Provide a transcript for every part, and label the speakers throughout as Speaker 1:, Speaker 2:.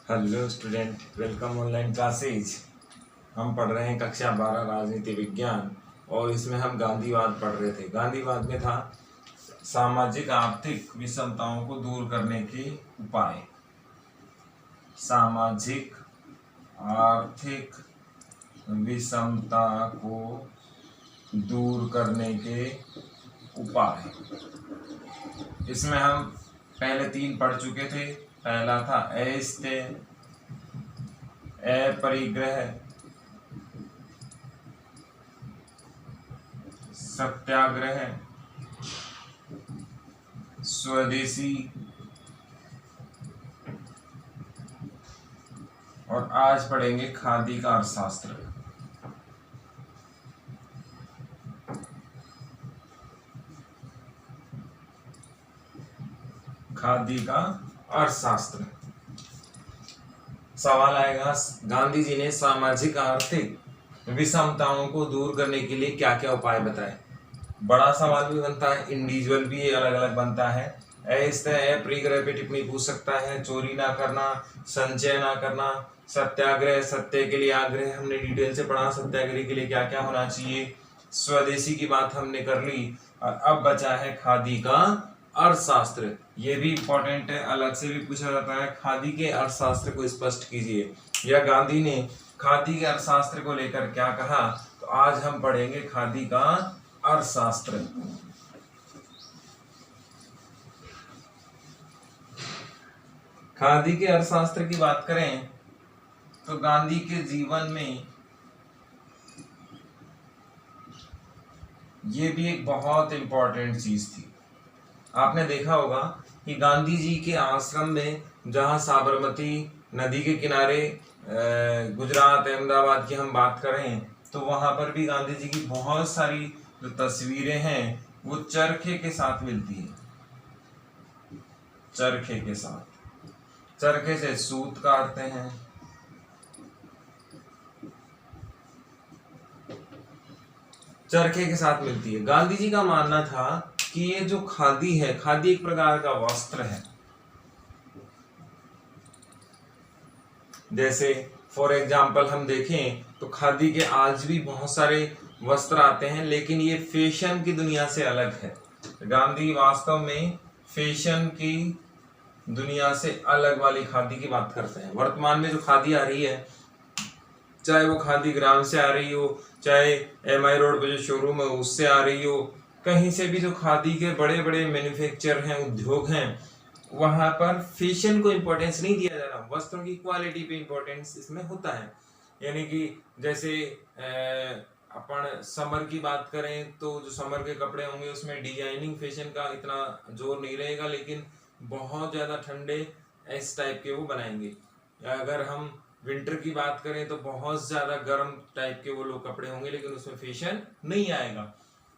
Speaker 1: Hello student, welcome online classes. हम पढ़ रहे हैं कक्षा 12 राजनीति विज्ञान और इसमें हम गांधीवाद पढ़ रहे थे। गांधीवाद में था सामाजिक आर्थिक विषमताओं को दूर करने के उपाय। सामाजिक आर्थिक विषमता को दूर करने के उपाय। इसमें हम पहले 3 पढ़ चुके थे। पहला था अस्तेय, अपरिग्रह, सत्याग्रह, स्वदेशी और आज पढ़ेंगे खादी का अर्थशास्त्र। खादी का अर्थशास्त्र। सवाल आएगा, गांधी जी ने सामाजिक आर्थिक विषमताओं को दूर करने के लिए क्या क्या उपाय बताए। बड़ा सवाल भी बनता है, इंडिविजुअल भी अलग अलग बनता है। अपरिग्रह पे टिप्पणी पूछ सकता है, चोरी ना करना, संचय ना करना, सत्याग्रह, सत्य के लिए आग्रह हमने डिटेल से पढ़ा, सत्याग्रह के लिए क्या क्या होना चाहिए। स्वदेशी की बात हमने कर ली और अब बचा है खादी का अर्थशास्त्र। ये भी इंपॉर्टेंट है, अलग से भी पूछा जाता है। खादी के अर्थशास्त्र को स्पष्ट कीजिए, या गांधी ने खादी के अर्थशास्त्र को लेकर क्या कहा। तो आज हम पढ़ेंगे खादी का अर्थशास्त्र। खादी के अर्थशास्त्र की बात करें तो गांधी के जीवन में ये भी एक बहुत इंपॉर्टेंट चीज थी। आपने देखा होगा कि गांधी जी के आश्रम में, जहां साबरमती नदी के किनारे गुजरात अहमदाबाद की हम बात करें, तो वहां पर भी गांधी जी की बहुत सारी जो तस्वीरें हैं वो चरखे के साथ मिलती है। चरखे के साथ, चरखे से सूत काटते हैं। चरखे के साथ मिलती है। गांधी जी का मानना था कि ये जो खादी है, खादी एक प्रकार का वस्त्र है। जैसे फॉर एग्जाम्पल हम देखें तो खादी के आज भी बहुत सारे वस्त्र आते हैं, लेकिन ये फैशन की दुनिया से अलग है। गांधी वास्तव में फैशन की दुनिया से अलग वाली खादी की बात करते हैं। वर्तमान में जो खादी आ रही है, चाहे वो खादी ग्राम से आ रही हो, चाहे MI रोड पे जो शोरूम है उससे आ रही हो, कहीं से भी जो खादी के बड़े बड़े मैन्युफैक्चर हैं, उद्योग हैं, वहां पर फैशन को इंपॉर्टेंस नहीं दिया जा रहा, वस्त्रों की क्वालिटी पे इंपॉर्टेंस इसमें होता है। यानी कि जैसे अपन समर की बात करें तो जो समर के कपड़े होंगे उसमें डिजाइनिंग फैशन का इतना जोर नहीं रहेगा, लेकिन बहुत ज्यादा ठंडे इस टाइप के वो बनाएंगे। या अगर हम विंटर की बात करें तो बहुत ज्यादा गर्म टाइप के वो लोग कपड़े होंगे, लेकिन उसमें फैशन नहीं आएगा।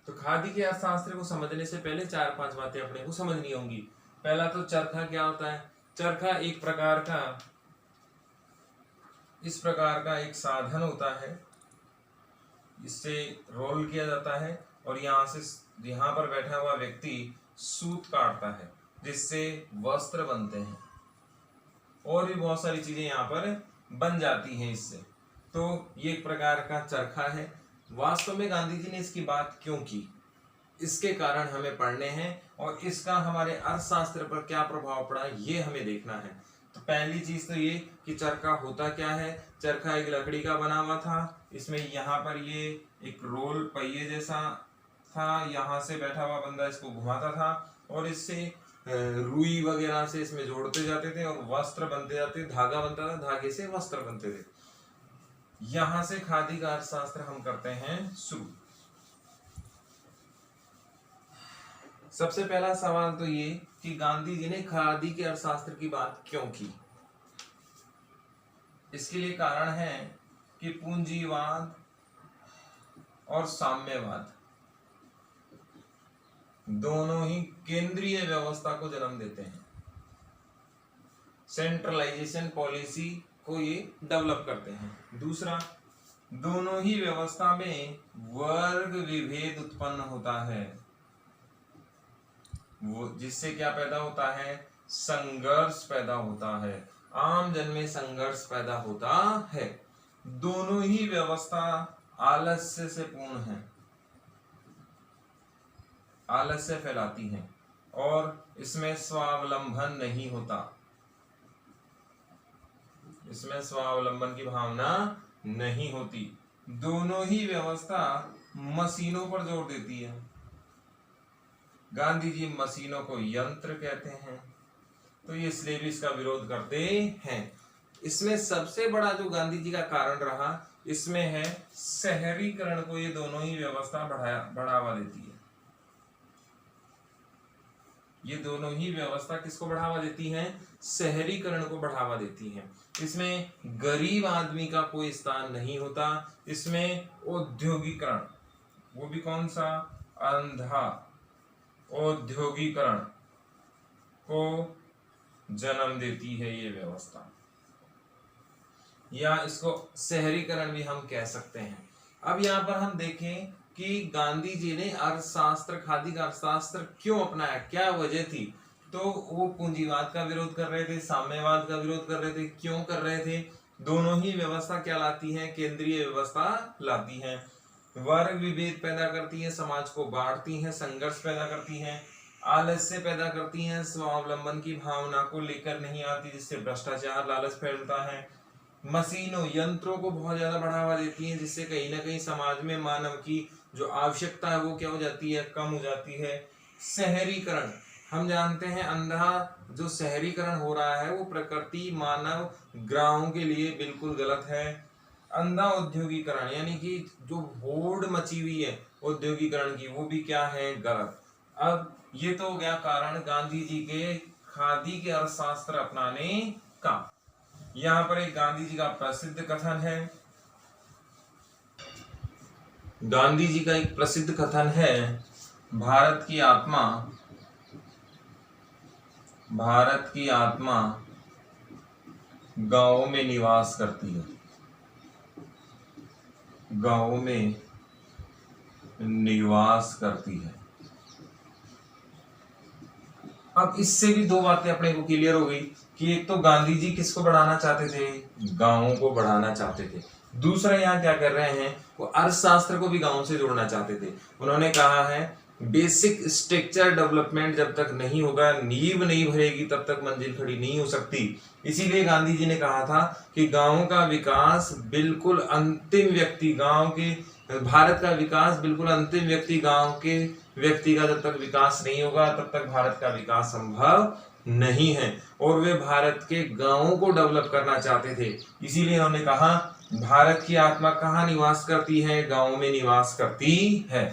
Speaker 1: तो खादी के अर्थशास्त्र को समझने से पहले 4-5 बातें अपने को समझनी होंगी। पहला तो चरखा क्या होता है। चरखा एक प्रकार का, इस प्रकार का एक साधन होता है, इससे रोल किया जाता है और यहाँ पर बैठा हुआ व्यक्ति सूत काटता है, जिससे वस्त्र बनते हैं और भी बहुत सारी चीजें यहाँ पर बन जाती हैं इससे। तो ये एक प्रकार का चरखा है। वास्तव में गांधी जी ने इसकी बात क्यों की, इसके कारण हमें पढ़ने हैं और इसका हमारे अर्थशास्त्र पर क्या प्रभाव पड़ा ये हमें देखना है। तो पहली चीज तो ये कि चरखा होता क्या है। चरखा एक लकड़ी का बना हुआ था, इसमें यहाँ पर ये एक रोल पहिए जैसा था, यहाँ से बैठा हुआ बंदा इसको घुमाता था और इससे रुई वगैरह से इसमें जोड़ते जाते थे और वस्त्र बनते जाते, धागा बनता था, धागे से वस्त्र बनते थे। यहां से खादी का अर्थशास्त्र हम करते हैं शुरू। सबसे पहला सवाल तो ये कि गांधी जी ने खादी के अर्थशास्त्र की बात क्यों की। इसके लिए कारण है कि पूंजीवाद और साम्यवाद दोनों ही केंद्रीय व्यवस्था को जन्म देते हैं। सेंट्रलाइजेशन पॉलिसी को ये डेवलप करते हैं। दूसरा, दोनों ही व्यवस्था में वर्ग विभेद उत्पन्न होता है, वो जिससे क्या पैदा होता है, संघर्ष पैदा होता है। आम जन में संघर्ष पैदा होता है। दोनों ही व्यवस्था आलस्य से पूर्ण है, आलस्य फैलाती हैं और इसमें स्वावलंबन नहीं होता, इसमें स्वावलंबन की भावना नहीं होती। दोनों ही व्यवस्था मशीनों पर जोर देती है। गांधी जी मशीनों को यंत्र कहते हैं, तो ये इसलिए भी इसका विरोध करते हैं। इसमें सबसे बड़ा जो गांधी जी का कारण रहा, इसमें है शहरीकरण को ये दोनों ही व्यवस्था बढ़ावा देती है। ये दोनों ही व्यवस्था किसको बढ़ावा देती हैं? शहरीकरण को बढ़ावा देती हैं। इसमें गरीब आदमी का कोई स्थान नहीं होता। इसमें औद्योगिकरण, वो भी कौन सा? अंधा औद्योगिकरण को जन्म देती है ये व्यवस्था, या इसको शहरीकरण भी हम कह सकते हैं। अब यहाँ पर हम देखें कि गांधी जी ने अर्थशास्त्र, खादी का अर्थशास्त्र क्यों अपनाया, क्या वजह थी? तो वो पूंजीवाद का विरोध कर रहे थे, साम्यवाद का विरोध कर रहे थे। क्यों कर रहे थे? दोनों ही व्यवस्था क्या लाती हैं? केंद्रीय व्यवस्था लाती हैं, वर्ग विभेद पैदा करती है, समाज को बांटती हैं, संघर्ष पैदा करती हैं, आलस्य पैदा करती हैं, स्वावलंबन की भावना को लेकर नहीं आती, जिससे भ्रष्टाचार, लालच फैलता है। मशीनों, यंत्रों को बहुत ज्यादा बढ़ावा देती हैं, जिससे कहीं ना कहीं समाज में मानव की जो आवश्यकता है वो क्या हो जाती है? कम हो जाती है। शहरीकरण, हम जानते हैं अंधा जो शहरीकरण हो रहा है वो प्रकृति, मानव, ग्रामों के लिए बिल्कुल गलत है। अंधा औद्योगिकरण, यानी कि जो होड़ मची हुई है औद्योगिकरण की, वो भी क्या है? गलत। अब ये तो हो गया कारण गांधी जी के खादी के अर्थशास्त्र अपनाने का। यहाँ पर एक गांधी जी का प्रसिद्ध कथन है, गांधी जी का एक प्रसिद्ध कथन है, भारत की आत्मा, भारत की आत्मा गांवों में निवास करती है, गांवों में निवास करती है। अब इससे भी दो बातें अपने को क्लियर हो गई कि एक तो गांधी जी किसको बढ़ाना चाहते थे? गांवों को बढ़ाना चाहते थे। दूसरा यहाँ क्या कर रहे हैं? वो अर्थशास्त्र को भी गांव से जोड़ना चाहते थे। उन्होंने कहा है बेसिक स्ट्रक्चर डेवलपमेंट जब तक नहीं होगा, नींव नहीं भरेगी, तब तक मंजिल खड़ी नहीं हो सकती। इसीलिए गांधी जी ने कहा था कि गांवों का विकास बिल्कुल अंतिम व्यक्ति, गांव के, भारत का विकास बिल्कुल अंतिम व्यक्ति, गांव के व्यक्ति का जब तक विकास नहीं होगा तब तक भारत का विकास संभव नहीं है। और वे भारत के गांवों को डेवलप करना चाहते थे। इसीलिए उन्होंने कहा भारत की आत्मा कहाँ निवास करती है? गांव में निवास करती है।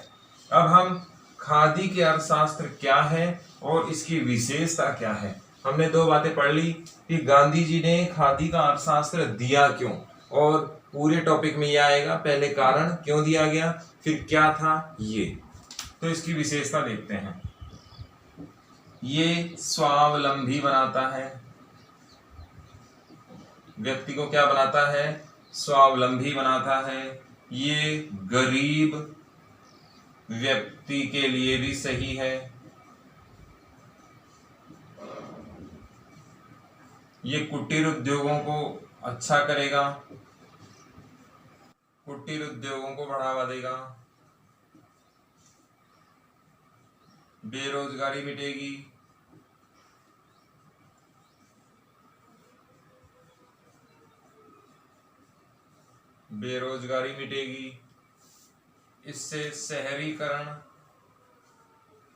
Speaker 1: अब हम खादी के अर्थशास्त्र क्या है और इसकी विशेषता क्या है, हमने दो बातें पढ़ ली कि गांधी जी ने खादी का अर्थशास्त्र दिया क्यों, और पूरे टॉपिक में यह आएगा, पहले कारण क्यों दिया गया, फिर क्या था ये। तो इसकी विशेषता देखते हैं। ये स्वावलंबी बनाता है, व्यक्ति को क्या बनाता है? स्वावलंबी बनाता है। ये गरीब व्यक्ति के लिए भी सही है। ये कुटीर उद्योगों को अच्छा करेगा, कुटीर उद्योगों को बढ़ावा देगा, बेरोजगारी मिटेगी, बेरोजगारी मिटेगी। इससे शहरीकरण,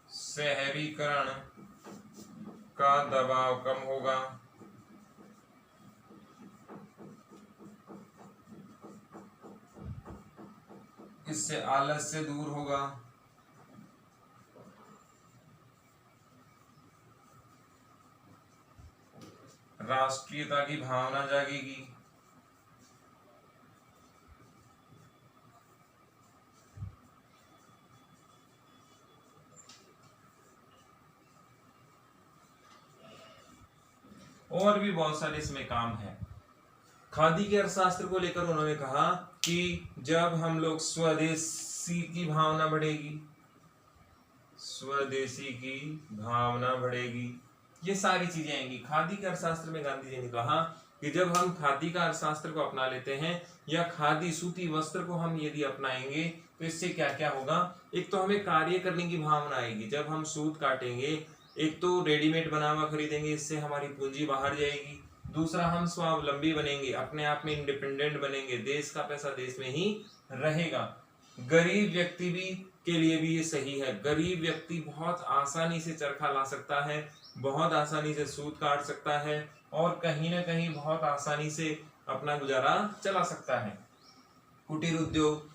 Speaker 1: शहरीकरण का दबाव कम होगा। इससे आलस्य दूर होगा। राष्ट्रीयता की भावना जागेगी। और भी बहुत सारे इसमें काम है। खादी के अर्थशास्त्र को लेकर उन्होंने कहा कि जब हम लोग स्वदेशी की भावना बढ़ेगी, स्वदेशी की भावना बढ़ेगी, ये सारी चीजें आएंगी। खादी के अर्थशास्त्र में गांधी जी ने कहा कि जब हम खादी का अर्थशास्त्र को अपना लेते हैं या खादी सूती वस्त्र को हम यदि अपनाएंगे तो इससे क्या क्या होगा। एक तो हमें कार्य करने की भावना आएगी। जब हम सूत काटेंगे, एक तो रेडीमेड बना हुआ खरीदेंगे, इससे हमारी पूंजी बाहर जाएगी। दूसरा, हम स्वावलंबी बनेंगे, अपने आप में इंडिपेंडेंट बनेंगे, देश का पैसा देश में ही रहेगा। गरीब व्यक्ति भी के लिए भी ये सही है। गरीब व्यक्ति बहुत आसानी से चरखा ला सकता है, बहुत आसानी से सूत काट सकता है और कहीं ना कहीं बहुत आसानी से अपना गुजारा चला सकता है। कुटीर उद्योग,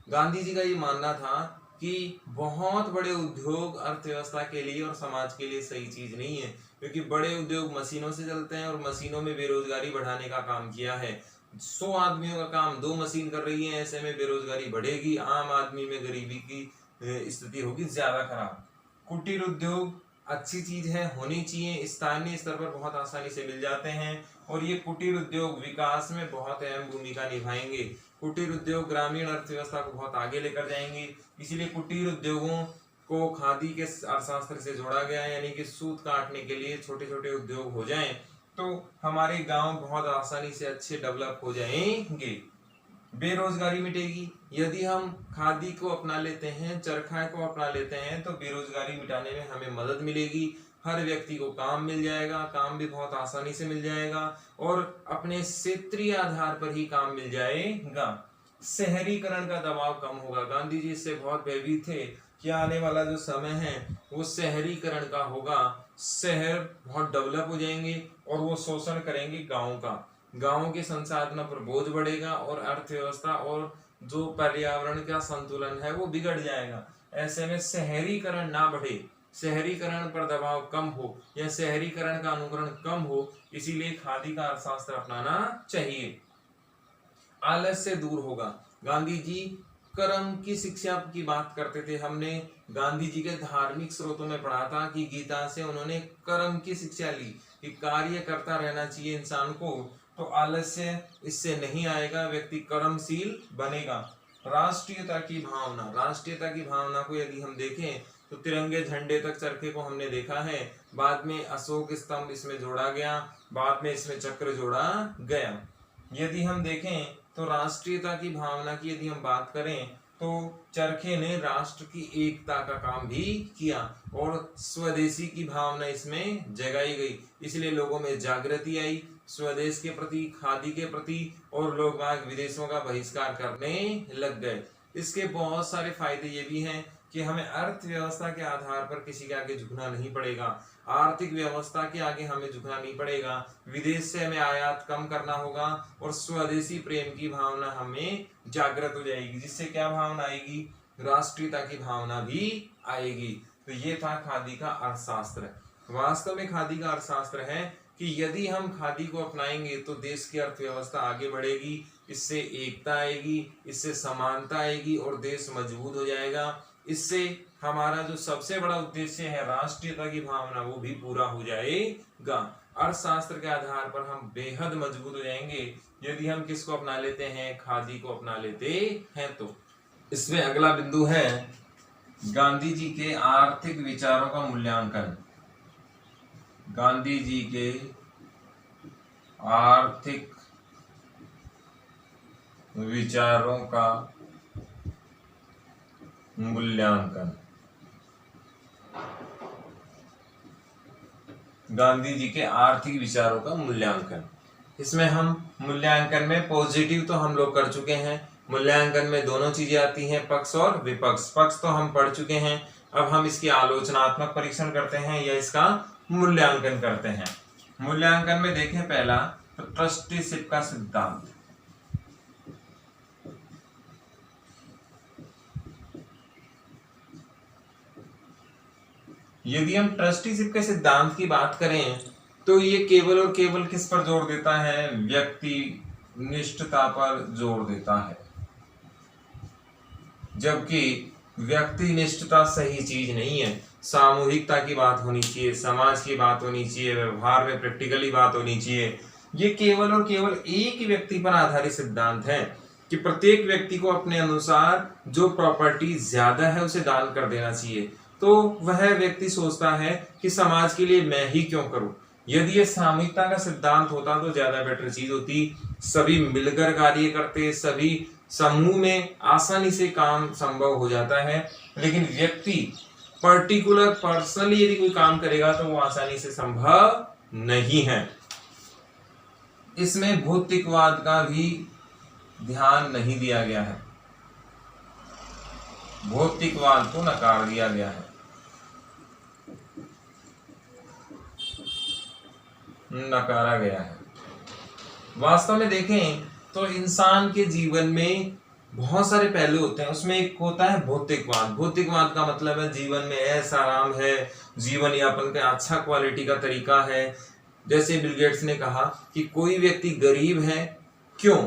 Speaker 1: गांधी जी का ये मानना था कि बहुत बड़े उद्योग अर्थव्यवस्था के लिए और समाज के लिए सही चीज नहीं है, क्योंकि बड़े उद्योग मशीनों से चलते हैं और मशीनों में बेरोजगारी बढ़ाने का काम किया है। 100 आदमियों का काम 2 मशीन कर रही है, ऐसे में बेरोजगारी बढ़ेगी, आम आदमी में गरीबी की स्थिति होगी ज्यादा खराब। कुटीर उद्योग अच्छी चीज है, होनी चाहिए, स्थानीय स्तर पर बहुत आसानी से मिल जाते हैं और ये कुटीर उद्योग विकास में बहुत अहम भूमिका निभाएंगे। कुटीर उद्योग ग्रामीण अर्थव्यवस्था को बहुत आगे लेकर जाएंगे। इसीलिए कुटीर उद्योगों को खादी के अर्थशास्त्र से जोड़ा गया है, यानी कि सूत काटने के लिए छोटे छोटे उद्योग हो जाएं तो हमारे गांव बहुत आसानी से अच्छे डेवलप हो जाएंगे। बेरोजगारी मिटेगी। यदि हम खादी को अपना लेते हैं, चरखा को अपना लेते हैं तो बेरोजगारी मिटाने में हमें मदद मिलेगी। हर व्यक्ति को काम मिल जाएगा, काम भी बहुत आसानी से मिल जाएगा और अपने क्षेत्रीय आधार पर ही काम मिल जाएगा। शहरीकरण का दबाव कम होगा। गांधी जी इससे बहुत भयभीत थे कि आने वाला जो समय है वो शहरीकरण का होगा। शहर बहुत डेवलप हो जाएंगे और वो शोषण करेंगे गाँव का। गाँव के संसाधनों पर बोझ बढ़ेगा और अर्थव्यवस्था और जो पर्यावरण का संतुलन है वो बिगड़ जाएगा। ऐसे में शहरीकरण ना बढ़े, शहरीकरण पर दबाव कम हो या शहरीकरण का अनुकरण कम हो, इसीलिए खादी का अर्थशास्त्र अपनाना चाहिए। आलस्य दूर होगा। गांधी जी कर्म की शिक्षा की बात करते थे। हमने गांधी जी के धार्मिक स्रोतों में पढ़ा था कि गीता से उन्होंने कर्म की शिक्षा ली कि कार्य करता रहना चाहिए इंसान को, तो आलस्य इससे नहीं आएगा, व्यक्ति कर्मशील बनेगा। राष्ट्रीयता की भावना, राष्ट्रीयता की भावना को यदि हम देखें तो तिरंगे झंडे तक चरखे को हमने देखा है, बाद में अशोक स्तंभ इसमें जोड़ा गया, बाद में इसमें चक्र जोड़ा गया। यदि हम देखें तो राष्ट्रीयता की भावना की यदि हम बात करें तो चरखे ने राष्ट्र की एकता का काम भी किया और स्वदेशी की भावना इसमें जगाई गई। इसलिए लोगों में जागृति आई स्वदेश के प्रति, खादी के प्रति, और लोग बाग विदेशों का बहिष्कार करने लग गए। इसके बहुत सारे फायदे ये भी हैं कि हमें अर्थव्यवस्था के आधार पर किसी के आगे झुकना नहीं पड़ेगा, आर्थिक व्यवस्था के आगे हमें झुकना नहीं पड़ेगा, विदेश से हमें आयात कम करना होगा और स्वदेशी प्रेम की भावना हमें जागृत हो जाएगी, जिससे क्या भावना आएगी, राष्ट्रीयता की भावना भी आएगी। तो ये था खादी का अर्थशास्त्र। वास्तव में खादी का अर्थशास्त्र है कि यदि हम खादी को अपनाएंगे तो देश की अर्थव्यवस्था आगे बढ़ेगी, इससे एकता आएगी, इससे समानता आएगी और देश मजबूत हो जाएगा। इससे हमारा जो सबसे बड़ा उद्देश्य है राष्ट्रीयता की भावना वो भी पूरा हो जाएगा। अर्थशास्त्र के आधार पर हम बेहद मजबूत हो जाएंगे यदि हम किसको अपना लेते हैं, खादी को अपना लेते हैं। तो इसमें अगला बिंदु है गांधी जी के आर्थिक विचारों का मूल्यांकन। गांधी जी के आर्थिक विचारों का मूल्यांकन। गांधी जी के आर्थिक विचारों का मूल्यांकन, इसमें हम मूल्यांकन में पॉजिटिव तो हम लोग कर चुके हैं, मूल्यांकन में दोनों चीजें आती हैं, पक्ष और विपक्ष। पक्ष तो हम पढ़ चुके हैं, अब हम इसकी आलोचनात्मक परीक्षण करते हैं या इसका मूल्यांकन करते हैं। मूल्यांकन में देखें पहला तो ट्रस्टीशिप का सिद्धांत। यदि हम ट्रस्टीशिप के सिद्धांत की बात करें तो ये केवल और केवल किस पर जोर देता है, व्यक्ति निष्ठता पर जोर देता है, जबकि व्यक्ति निष्ठता सही चीज नहीं है। सामूहिकता की बात होनी चाहिए, समाज की बात होनी चाहिए, व्यवहार में प्रैक्टिकली बात होनी चाहिए। ये केवल और केवल एक व्यक्ति पर आधारित सिद्धांत है कि प्रत्येक व्यक्ति को अपने अनुसार जो प्रॉपर्टी ज्यादा है उसे दान कर देना चाहिए तो वह व्यक्ति सोचता है कि समाज के लिए मैं ही क्यों करूं। यदि ये सामूहिकता का सिद्धांत होता तो ज्यादा बेटर चीज होती, सभी मिलकर कार्य करते, सभी समूह में आसानी से काम संभव हो जाता है। लेकिन व्यक्ति पर्टिकुलर पर्सनली यदि कोई काम करेगा तो वो आसानी से संभव नहीं है। इसमें भौतिकवाद का भी ध्यान नहीं दिया गया है, भौतिकवाद को नकार दिया गया है, नकारा गया है। वास्तव में देखें तो इंसान के जीवन में बहुत सारे पहलू होते हैं, उसमें एक होता है भौतिकवाद। भौतिकवाद का मतलब है जीवन में ऐसा आराम है, जीवन यापन का अच्छा क्वालिटी का तरीका है। जैसे बिल गेट्स ने कहा कि कोई व्यक्ति गरीब है, क्यों?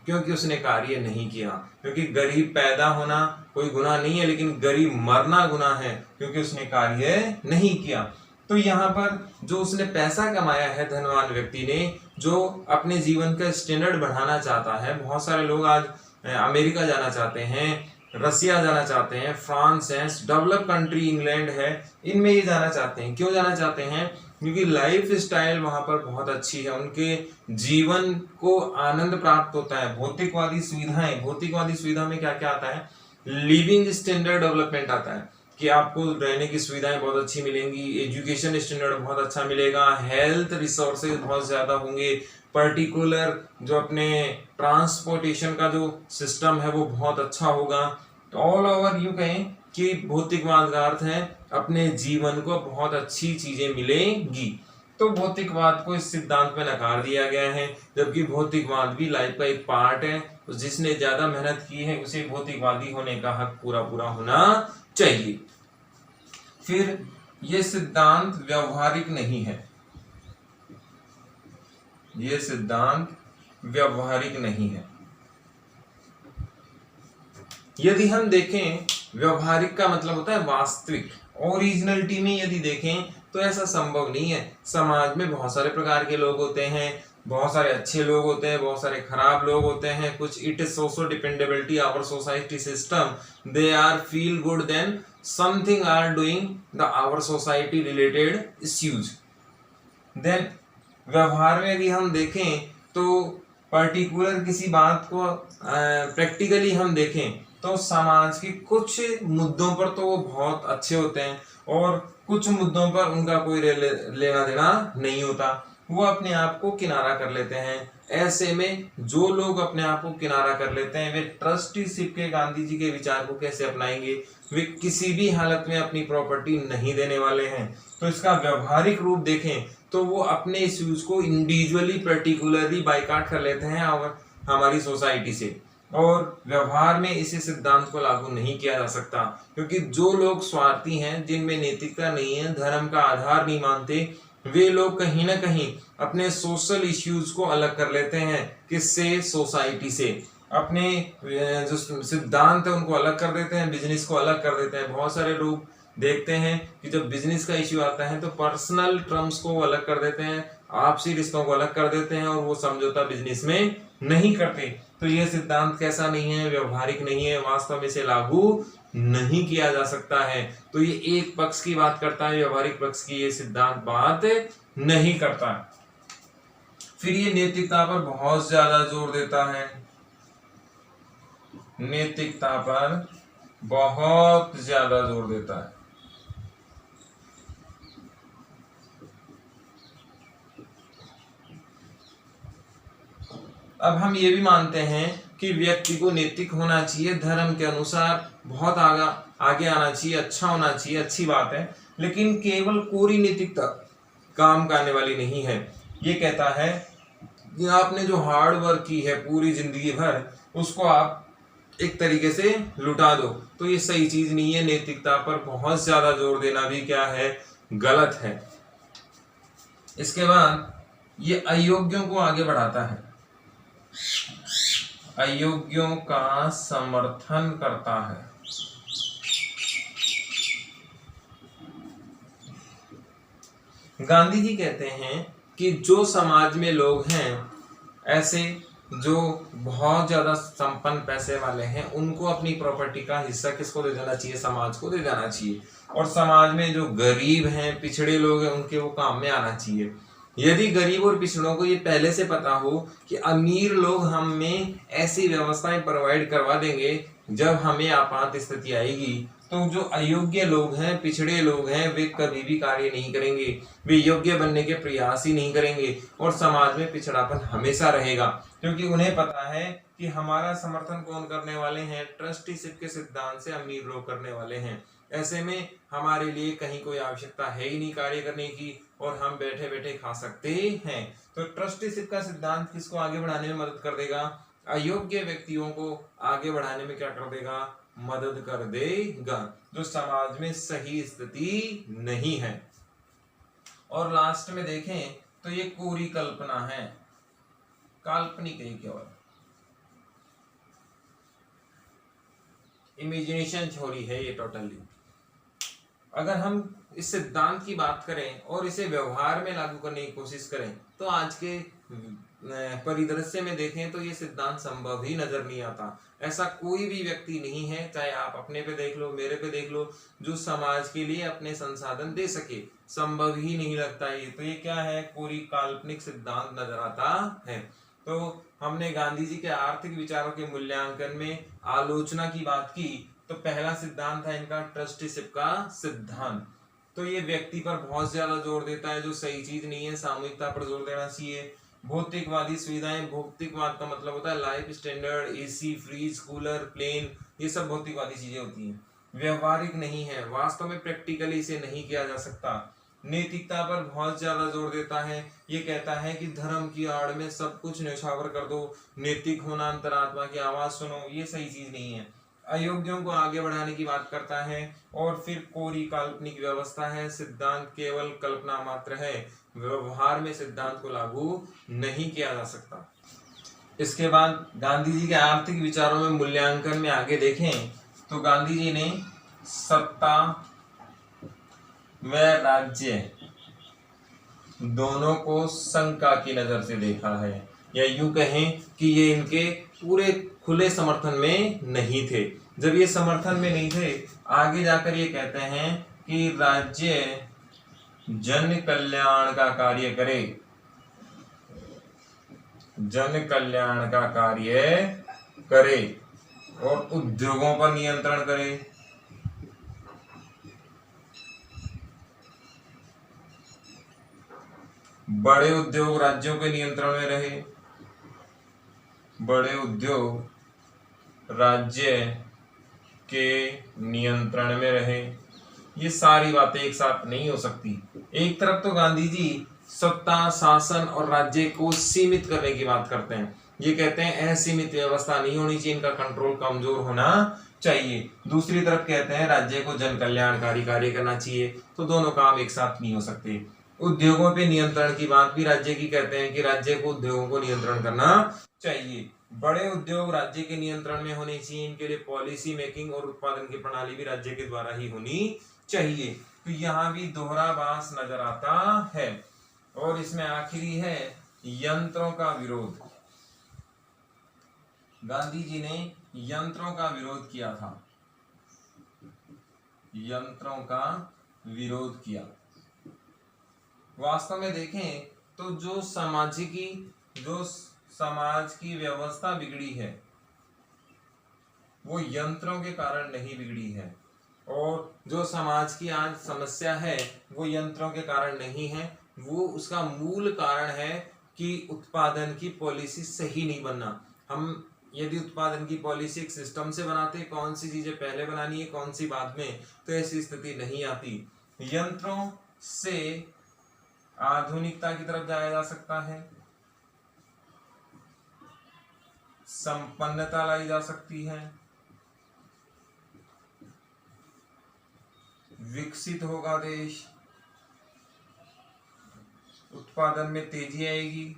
Speaker 1: क्योंकि उसने कार्य नहीं किया। क्योंकि गरीब पैदा होना कोई गुनाह नहीं है, लेकिन गरीब मरना गुनाह है क्योंकि उसने कार्य नहीं किया। तो यहाँ पर जो उसने पैसा कमाया है, धनवान व्यक्ति ने, जो अपने जीवन का स्टैंडर्ड बढ़ाना चाहता है। बहुत सारे लोग आज अमेरिका जाना चाहते हैं, रसिया जाना चाहते हैं, फ्रांस है, डेवलप कंट्री इंग्लैंड है, इनमें ये जाना चाहते हैं। क्यों जाना चाहते हैं? क्योंकि लाइफ स्टाइल वहां पर बहुत अच्छी है, उनके जीवन को आनंद प्राप्त होता है। भौतिकवादी सुविधाएं, भौतिकवादी सुविधा में क्या क्या आता है? लिविंग स्टैंडर्ड डेवलपमेंट आता है कि आपको रहने की सुविधाएं बहुत अच्छी मिलेंगी, एजुकेशन स्टैंडर्ड बहुत अच्छा मिलेगा, हेल्थ रिसोर्सेज बहुत ज्यादा होंगे, पर्टिकुलर जो अपने ट्रांसपोर्टेशन का जो सिस्टम है वो बहुत अच्छा होगा। तो ऑल ओवर यूं कहें कि भौतिकवाद का अर्थ है अपने जीवन को बहुत अच्छी चीजें मिलेंगी। तो भौतिकवाद को इस सिद्धांत में नकार दिया गया है, जबकि भौतिकवाद भी लाइफ का एक पार्ट है। तो जिसने ज्यादा मेहनत की है उसे भौतिकवादी होने का हक पूरा पूरा होना चाहिए। फिर यह सिद्धांत व्यवहारिक नहीं है, यह सिद्धांत व्यवहारिक नहीं है। यदि हम देखें, व्यवहारिक का मतलब होता है वास्तविक। ओरिजिनलिटी में यदि देखें तो ऐसा संभव नहीं है। समाज में बहुत सारे प्रकार के लोग होते हैं, बहुत सारे अच्छे लोग होते हैं, बहुत सारे खराब लोग होते हैं। कुछ it is socio dependability our society system, they are feel good then something are doing the our society related issues. Then व्यवहार में भी हम देखें तो पर्टिकुलर किसी बात को प्रैक्टिकली हम देखें तो समाज के कुछ मुद्दों पर तो वो बहुत अच्छे होते हैं और कुछ मुद्दों पर उनका कोई लेना देना नहीं होता, वो अपने आप को किनारा कर लेते हैं। ऐसे में जो लोग अपने आप को किनारा कर लेते हैं वे ट्रस्टीशिप के गांधी जी के विचार को कैसे अपनाएंगे? वे किसी भी हालत में अपनी प्रॉपर्टी नहीं देने वाले हैं। तो इसका व्यवहारिक रूप देखें तो वो अपने इश्यूज को इंडिविजुअली पर्टिकुलरली बाइकाट कर लेते हैं और हमारी सोसाइटी से। और व्यवहार में इसी सिद्धांत को लागू नहीं किया जा सकता, क्योंकि जो लोग स्वार्थी हैं, जिनमें नैतिकता नहीं है, धर्म का आधार नहीं मानते, वे लोग कहीं ना कहीं अपने सोशल इश्यूज को अलग कर लेते हैं। किससे? सोसाइटी से। अपने जो सिद्धांत है उनको अलग कर देते हैं, बिजनेस को अलग कर देते हैं। बहुत सारे लोग देखते हैं कि जब बिजनेस का इश्यू आता है तो पर्सनल टर्म्स को अलग कर देते हैं, आपसी रिश्तों को अलग कर देते हैं और वो समझौता बिजनेस में नहीं करते। तो ये सिद्धांत कैसा नहीं है? व्यवहारिक नहीं है, वास्तव में इसे लागू नहीं किया जा सकता है। तो ये एक पक्ष की बात करता है, व्यवहारिक पक्ष की ये सिद्धांत बात नहीं करता। फिर ये नैतिकता पर बहुत ज्यादा जोर देता है, नैतिकता पर बहुत ज्यादा जोर देता है। अब हम ये भी मानते हैं कि व्यक्ति को नैतिक होना चाहिए, धर्म के अनुसार बहुत आगे आना चाहिए, अच्छा होना चाहिए, अच्छी बात है। लेकिन केवल कोरी नैतिकता काम करने वाली नहीं है। ये कहता है कि आपने जो हार्ड वर्क की है पूरी जिंदगी भर, उसको आप एक तरीके से लुटा दो, तो ये सही चीज नहीं है। नैतिकता पर बहुत ज्यादा जोर देना भी क्या है? गलत है। इसके बाद ये अयोग्यों को आगे बढ़ाता है, अयोग्यों का समर्थन करता है। गांधी जी कहते हैं कि जो समाज में लोग हैं ऐसे जो बहुत ज्यादा संपन्न पैसे वाले हैं उनको अपनी प्रॉपर्टी का हिस्सा किसको दे देना चाहिए, समाज को दे देना चाहिए, और समाज में जो गरीब हैं, पिछड़े लोग हैं, उनके वो काम में आना चाहिए। यदि गरीब और पिछड़ों को ये पहले से पता हो कि अमीर लोग हमें ऐसी व्यवस्थाएं प्रोवाइड करवा देंगे जब हमें आपात स्थिति आएगी, तो जो अयोग्य लोग हैं, पिछड़े लोग हैं, वे कभी भी कार्य नहीं करेंगे, वे योग्य बनने के प्रयास ही नहीं करेंगे और समाज में पिछड़ापन हमेशा रहेगा, क्योंकि उन्हें पता है कि हमारा समर्थन कौन करने वाले हैं, ट्रस्टीशिप के सिद्धांत से अमीर लोग करने वाले हैं। ऐसे में हमारे लिए कहीं कोई आवश्यकता है ही नहीं कार्य करने की और हम बैठे बैठे खा सकते हैं। तो ट्रस्टीशिप का सिद्धांत किसको आगे बढ़ाने में मदद कर देगा, अयोग्य व्यक्तियों को आगे बढ़ाने में क्या कर देगा, मदद कर देगा, जो समाज में सही स्थिति नहीं है। और लास्ट में देखें तो ये कोरी कल्पना है, काल्पनिक है केवल, इमेजिनेशन थ्योरी है ये टोटली। अगर हम इस सिद्धांत की बात करें और इसे व्यवहार में लागू करने की कोशिश करें तो आज के परिदृश्य में देखें तो ये सिद्धांत संभव ही नजर नहीं आता। ऐसा कोई भी व्यक्ति नहीं है, चाहे आप अपने पे देख लो, मेरे पे देख लो, जो समाज के लिए अपने संसाधन दे सके, संभव ही नहीं लगता ये। तो ये क्या है, कोई काल्पनिक सिद्धांत नजर आता है। तो हमने गांधी जी के आर्थिक विचारों के मूल्यांकन में आलोचना की बात की, तो पहला सिद्धांत है इनका ट्रस्टीशिप का सिद्धांत। तो ये व्यक्ति पर बहुत ज्यादा जोर देता है, जो सही चीज नहीं है, सामूहिकता पर जोर देना चाहिए। भौतिकवादी सुविधाएं, भौतिकवाद का मतलब होता है life standard, AC, fridge, cooler, plane, ये सब भौतिकवादी चीजें होती हैं, व्यवहारिक नहीं है, वास्तव में प्रैक्टिकली इसे नहीं किया जा सकता। नैतिकता पर बहुत ज्यादा जोर देता है, ये कहता है कि धर्म की आड़ में सब कुछ न्यौछावर कर दो, नैतिक होना, अंतरात्मा की आवाज सुनो, ये सही चीज नहीं है। अयोग्यों को आगे बढ़ाने की बात करता है। और फिर कोरी काल्पनिक व्यवस्था है, सिद्धांत केवल कल्पना मात्र है, व्यवहार में सिद्धांत को लागू नहीं किया जा सकता। इसके बाद गांधी जी के आर्थिक विचारों में मूल्यांकन में आगे देखें तो गांधी जी ने सत्ता व राज्य दोनों को शंका की नजर से देखा है, या यूं कहें कि ये इनके पूरे खुले समर्थन में नहीं थे। जब ये समर्थन में नहीं थे, आगे जाकर ये कहते हैं कि राज्य जन कल्याण का कार्य करे, जन कल्याण का कार्य करे और उद्योगों पर नियंत्रण करे। बड़े उद्योग राज्यों के नियंत्रण में रहे, बड़े उद्योग राज्य के नियंत्रण में रहे। ये सारी बातें एक साथ नहीं हो सकती। एक तरफ तो गांधी जी सत्ता, शासन और राज्य को सीमित करने की बात करते हैं, ये कहते हैं असीमित व्यवस्था नहीं होनी चाहिए, इनका कंट्रोल कमजोर होना चाहिए। दूसरी तरफ कहते हैं राज्य को जन कल्याणकारी कार्य करना चाहिए। तो दोनों काम एक साथ नहीं हो सकते। उद्योगों पे नियंत्रण की बात भी राज्य की कहते हैं कि राज्य को उद्योगों को नियंत्रण करना चाहिए। बड़े उद्योग राज्य के नियंत्रण में होने चाहिए, इनके लिए पॉलिसी मेकिंग और उत्पादन की प्रणाली भी राज्य के द्वारा ही होनी चाहिए। तो यहाँ भी दोहराभास नजर आता है। और इसमें आखिरी है यंत्रों का विरोध। गांधी जी ने यंत्रों का विरोध किया था, यंत्रों का विरोध किया। वास्तव में देखें तो जो समाज की व्यवस्था बिगड़ी है वो यंत्रों के कारण नहीं बिगड़ी है, और जो समाज की आज समस्या है वो यंत्रों के कारण नहीं है, वो उसका मूल कारण है कि उत्पादन की पॉलिसी सही नहीं बनना। हम यदि उत्पादन की पॉलिसी एक सिस्टम से बनाते, कौन सी चीजें पहले बनानी है कौन सी बाद में, तो ऐसी स्थिति नहीं आती। यंत्रों से आधुनिकता की तरफ जाया जा सकता है, संपन्नता लाई जा सकती है, विकसित होगा देश, उत्पादन में तेजी आएगी,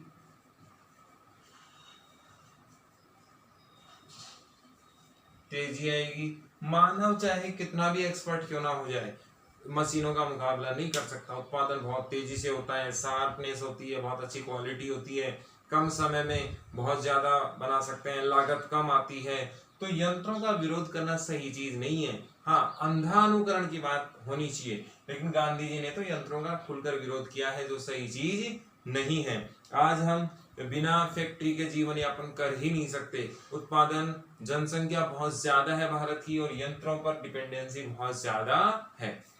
Speaker 1: मानव चाहे कितना भी एक्सपर्ट क्यों ना हो जाए, मशीनों का मुकाबला नहीं कर सकता। उत्पादन बहुत तेजी से होता है, शार्पनेस होती है, बहुत अच्छी क्वालिटी होती है, कम समय में बहुत ज्यादा बना सकते हैं, लागत कम आती है, तो यंत्रों का विरोध करना सही चीज नहीं है। हाँ, अंधा अनुकरण की बात होनी चाहिए, लेकिन गांधी जी ने तो यंत्रों का खुलकर विरोध किया है, जो सही चीज नहीं है। आज हम बिना फैक्ट्री के जीवन यापन कर ही नहीं सकते। उत्पादन, जनसंख्या बहुत ज्यादा है भारत की, और यंत्रों पर डिपेंडेंसी बहुत ज्यादा है।